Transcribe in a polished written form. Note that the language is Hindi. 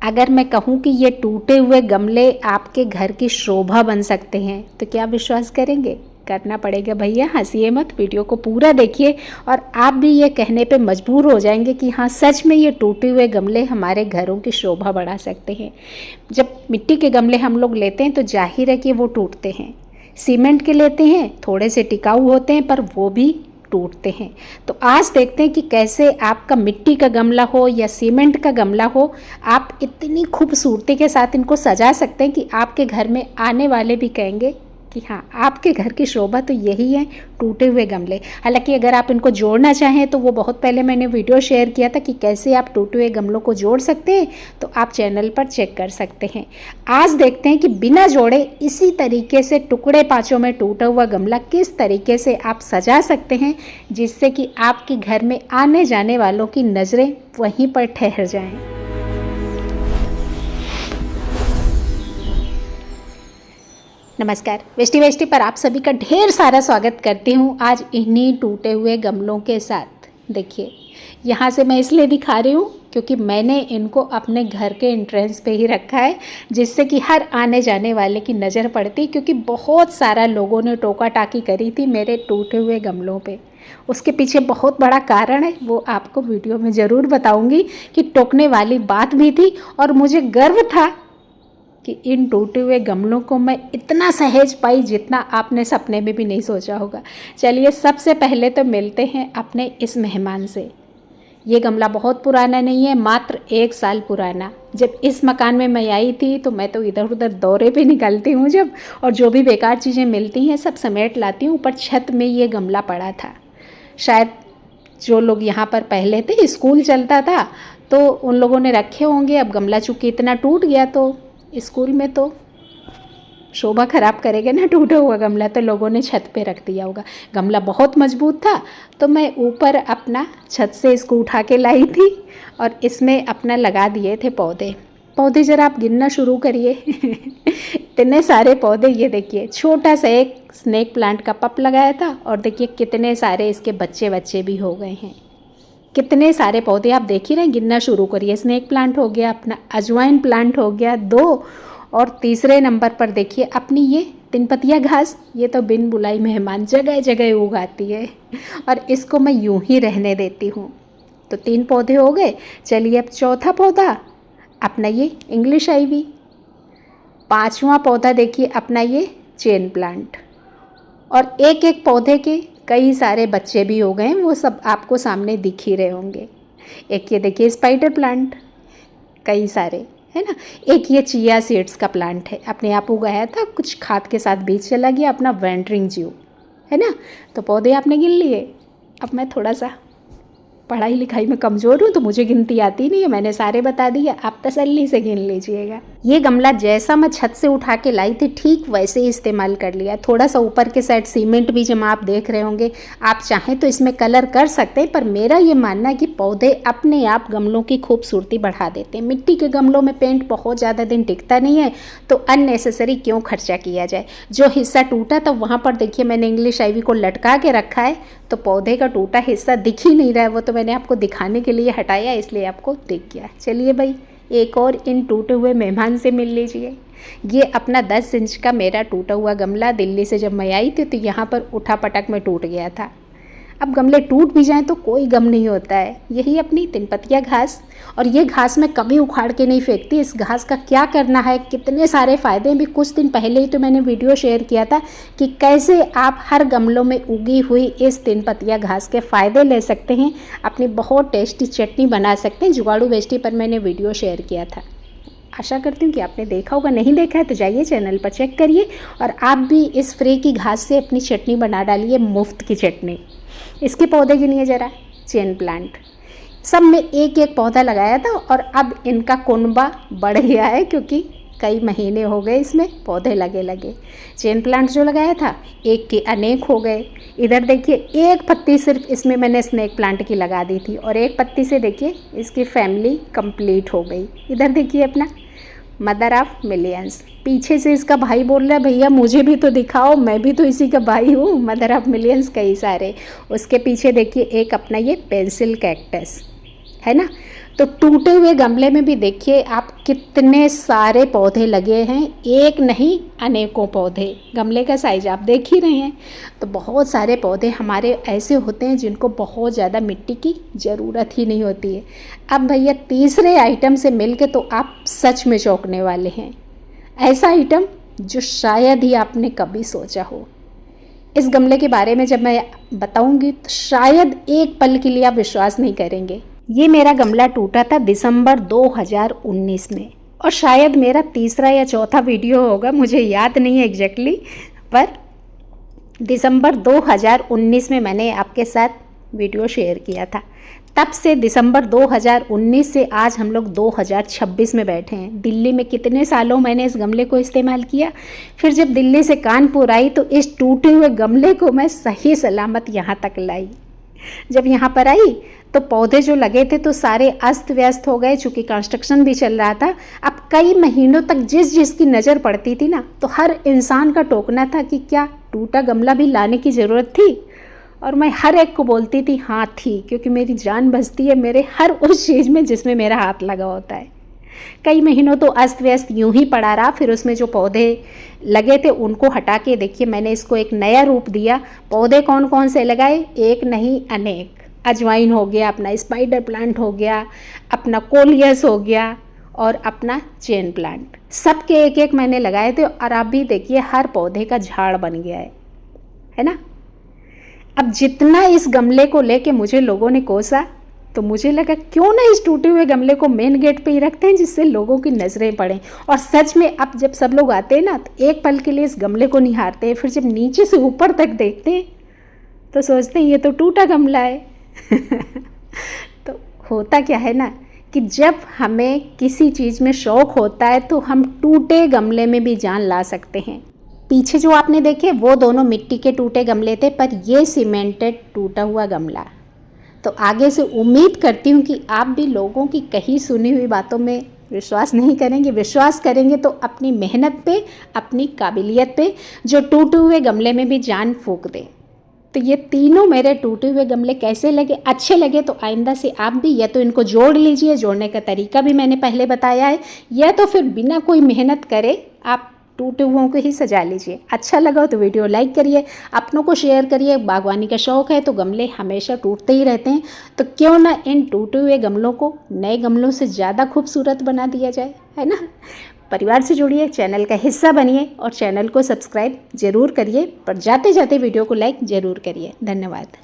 अगर मैं कहूँ कि ये टूटे हुए गमले आपके घर की शोभा बन सकते हैं तो क्या विश्वास करेंगे? करना पड़ेगा भैया, हंसिए मत, वीडियो को पूरा देखिए और आप भी ये कहने पे मजबूर हो जाएंगे कि हाँ सच में ये टूटे हुए गमले हमारे घरों की शोभा बढ़ा सकते हैं। जब मिट्टी के गमले हम लोग लेते हैं तो जाहिर है कि वो टूटते हैं, सीमेंट के लेते हैं थोड़े से टिकाऊ होते हैं पर वो भी टूटते हैं। तो आज देखते हैं कि कैसे आपका मिट्टी का गमला हो या सीमेंट का गमला हो, आप इतनी खूबसूरती के साथ इनको सजा सकते हैं कि आपके घर में आने वाले भी कहेंगे कि हाँ आपके घर की शोभा तो यही है, टूटे हुए गमले। हालांकि अगर आप इनको जोड़ना चाहें तो वो बहुत पहले मैंने वीडियो शेयर किया था कि कैसे आप टूटे हुए गमलों को जोड़ सकते हैं, तो आप चैनल पर चेक कर सकते हैं। आज देखते हैं कि बिना जोड़े इसी तरीके से टुकड़े पाँचों में टूटा हुआ गमला किस तरीके से आप सजा सकते हैं जिससे कि आपके घर में आने जाने वालों की नज़रें वहीं पर ठहर जाएँ। नमस्कार, वेस्टी पर आप सभी का ढेर सारा स्वागत करती हूँ आज इन्हीं टूटे हुए गमलों के साथ। देखिए यहाँ से मैं इसलिए दिखा रही हूँ क्योंकि मैंने इनको अपने घर के एंट्रेंस पे ही रखा है जिससे कि हर आने जाने वाले की नज़र पड़ती, क्योंकि बहुत सारा लोगों ने टोका टाकी करी थी मेरे टूटे हुए गमलों पे। उसके पीछे बहुत बड़ा कारण है, वो आपको वीडियो में ज़रूर बताऊँगी कि टोकने वाली बात भी थी और मुझे गर्व था कि इन टूटे हुए गमलों को मैं इतना सहेज पाई जितना आपने सपने में भी नहीं सोचा होगा। चलिए सबसे पहले तो मिलते हैं अपने इस मेहमान से। ये गमला बहुत पुराना नहीं है, मात्र 1 साल पुराना। जब इस मकान में मैं आई थी तो मैं तो इधर उधर दौरे पे निकलती हूँ जब, और जो भी बेकार चीज़ें मिलती हैं सब समेट लाती हूँ। ऊपर छत में ये गमला पड़ा था। शायद जो लोग यहाँ पर पहले थे, स्कूल चलता था तो उन लोगों ने रखे होंगे। अब गमला चूँकि इतना टूट गया तो स्कूल में तो शोभा खराब करेगा ना टूटा हुआ गमला, तो लोगों ने छत पे रख दिया होगा। गमला बहुत मजबूत था तो मैं ऊपर अपना छत से इसको उठा के लाई थी और इसमें अपना लगा दिए थे पौधे ज़रा आप गिनना शुरू करिए इतने सारे पौधे। ये देखिए छोटा सा एक स्नेक प्लांट का पप लगाया था और देखिए कितने सारे इसके बच्चे भी हो गए हैं। कितने सारे पौधे आप देख ही रहे हैं, गिनना शुरू करिए। स्नेक प्लांट हो गया, अपना अजवाइन प्लांट हो गया 2, और तीसरे नंबर पर देखिए अपनी ये 3 पत्तियाँ घास। ये तो बिन बुलाई मेहमान जगह जगह उगाती है और इसको मैं यूं ही रहने देती हूँ। तो 3 पौधे हो गए। चलिए अब चौथा पौधा अपना ये इंग्लिश आइवी। 5वां पौधा देखिए अपना ये चेन प्लांट। और एक एक पौधे के कई सारे बच्चे भी हो गए हैं, वो सब आपको सामने दिख ही रहे होंगे। एक ये देखिए स्पाइडर प्लांट, कई सारे है ना। एक ये चिया सीड्स का प्लांट है, अपने आप उगाया था, कुछ खाद के साथ बीज चला गया, अपना वेंटरिंग ज्यू है ना। तो पौधे आपने गिन लिए। अब मैं थोड़ा सा पढ़ाई लिखाई में कमज़ोर हूँ तो मुझे गिनती आती नहीं है, मैंने सारे बता दिए, आप तसल्ली से गिन लीजिएगा। ये गमला जैसा मैं छत से उठा के लाई थी ठीक वैसे ही इस्तेमाल कर लिया। थोड़ा सा ऊपर के साइड सीमेंट भी जमा आप देख रहे होंगे। आप चाहें तो इसमें कलर कर सकते हैं, पर मेरा ये मानना है कि पौधे अपने आप गमलों की खूबसूरती बढ़ा देते हैं। मिट्टी के गमलों में पेंट बहुत ज़्यादा दिन टिकता नहीं है, तो अननेसेसरी क्यों खर्चा किया जाए। जो हिस्सा टूटा था वहाँ पर देखिए मैंने इंग्लिश आइवी को लटका के रखा है, तो पौधे का टूटा हिस्सा दिख ही नहीं रहा है। वो तो मैंने आपको दिखाने के लिए हटाया, इसलिए आपको दिख गया। चलिए भाई एक और इन टूटे हुए मेहमान से मिल लीजिए। ये अपना 10 इंच का मेरा टूटा हुआ गमला दिल्ली से जब मैं आई थी तो यहाँ पर उठा पटक में टूट गया था। अब गमले टूट भी जाएं तो कोई गम नहीं होता है। यही अपनी 3 पत्तियाँ घास, और ये घास मैं कभी उखाड़ के नहीं फेंकती। इस घास का क्या करना है, कितने सारे फ़ायदे भी कुछ दिन पहले ही तो मैंने वीडियो शेयर किया था कि कैसे आप हर गमलों में उगी हुई इस 3 पत्तियाँ घास के फ़ायदे ले सकते हैं, अपनी बहुत टेस्टी चटनी बना सकते हैं। जुगाड़ू वेस्टी पर मैंने वीडियो शेयर किया था, आशा करती हूँ कि आपने देखा होगा। नहीं देखा है तो जाइए चैनल पर चेक करिए और आप भी इस फ्री की घास से अपनी चटनी बना डालिए, मुफ्त की चटनी। इसके पौधे गिनिए ज़रा। चेन प्लांट सब में एक एक पौधा लगाया था और अब इनका कुनबा बढ़ गया है क्योंकि कई महीने हो गए इसमें पौधे लगे। चेन प्लांट जो लगाया था एक के अनेक हो गए। इधर देखिए एक पत्ती सिर्फ इसमें मैंने स्नेक प्लांट की लगा दी थी और एक पत्ती से देखिए इसकी फैमिली कंप्लीट हो गई। इधर देखिए अपना मदर ऑफ मिलियंस। पीछे से इसका भाई बोल रहा है भैया मुझे भी तो दिखाओ, मैं भी तो इसी का भाई हूँ। मदर ऑफ मिलियंस कई सारे। उसके पीछे देखिए एक अपना ये पेंसिल कैक्टस है ना। तो टूटे हुए गमले में भी देखिए आप कितने सारे पौधे लगे हैं, एक नहीं अनेकों पौधे। गमले का साइज आप देख ही रहे हैं। तो बहुत सारे पौधे हमारे ऐसे होते हैं जिनको बहुत ज़्यादा मिट्टी की ज़रूरत ही नहीं होती है। अब भैया तीसरे आइटम से मिलके तो आप सच में चौंकने वाले हैं। ऐसा आइटम जो शायद ही आपने कभी सोचा हो। इस गमले के बारे में जब मैं बताऊंगी तो शायद एक पल के लिए आप विश्वास नहीं करेंगे। ये मेरा गमला टूटा था दिसंबर 2019 में, और शायद मेरा तीसरा या चौथा वीडियो होगा, मुझे याद नहीं है एग्जैक्टली, पर दिसंबर 2019 में मैंने आपके साथ वीडियो शेयर किया था। तब से दिसंबर 2019 से आज हम लोग 2026 में बैठे हैं। दिल्ली में कितने सालों मैंने इस गमले को इस्तेमाल किया। फिर जब दिल्ली से कानपुर आई तो इस टूटे हुए गमले को मैं सही सलामत यहाँ तक लाई। जब यहाँ पर आई तो पौधे जो लगे थे तो सारे अस्त व्यस्त हो गए, चूँकि कंस्ट्रक्शन भी चल रहा था। अब कई महीनों तक जिसकी नज़र पड़ती थी ना, तो हर इंसान का टोकना था कि क्या टूटा गमला भी लाने की ज़रूरत थी। और मैं हर एक को बोलती थी हाँ थी, क्योंकि मेरी जान बसती है मेरे हर उस चीज़ में जिसमें मेरा हाथ लगा होता है। कई महीनों तो अस्त व्यस्त यूं ही पड़ा रहा। फिर उसमें जो पौधे लगे थे उनको हटा के देखिए मैंने इसको एक नया रूप दिया। पौधे कौन कौन से लगाए, एक नहीं अनेक। अजवाइन हो गया, अपना स्पाइडर प्लांट हो गया, अपना कोलियस हो गया, और अपना चेन प्लांट, सबके एक एक मैंने लगाए थे। और आप भी देखिए हर पौधे का झाड़ बन गया है ना। अब जितना इस गमले को लेके मुझे लोगों ने कोसा, तो मुझे लगा क्यों ना इस टूटे हुए गमले को मेन गेट पे ही रखते हैं, जिससे लोगों की नज़रें पड़ें। और सच में अब जब सब लोग आते हैं ना तो एक पल के लिए इस गमले को निहारते हैं, फिर जब नीचे से ऊपर तक देखते हैं तो सोचते हैं ये तो टूटा गमला है। तो होता क्या है ना कि जब हमें किसी चीज़ में शौक़ होता है तो हम टूटे गमले में भी जान ला सकते हैं। पीछे जो आपने देखे वो दोनों मिट्टी के टूटे गमले थे, पर ये सीमेंटेड टूटा हुआ गमला। तो आगे से उम्मीद करती हूँ कि आप भी लोगों की कही सुनी हुई बातों में विश्वास नहीं करेंगे। विश्वास करेंगे तो अपनी मेहनत पे, अपनी काबिलियत पे, जो टूटे हुए गमले में भी जान फूंक दे। तो ये तीनों मेरे टूटे हुए गमले कैसे लगे, अच्छे लगे तो आइंदा से आप भी या तो इनको जोड़ लीजिए। जोड़ने का तरीका भी मैंने पहले बताया है, या तो फिर बिना कोई मेहनत करे आप टूटे हुओं को ही सजा लीजिए। अच्छा लगा तो वीडियो लाइक करिए, अपनों को शेयर करिए। बागवानी का शौक़ है तो गमले हमेशा टूटते ही रहते हैं, तो क्यों ना इन टूटे हुए गमलों को नए गमलों से ज़्यादा खूबसूरत बना दिया जाए, है ना। परिवार से जुड़िए, चैनल का हिस्सा बनिए और चैनल को सब्सक्राइब ज़रूर करिए। पर जाते जाते वीडियो को लाइक ज़रूर करिए। धन्यवाद।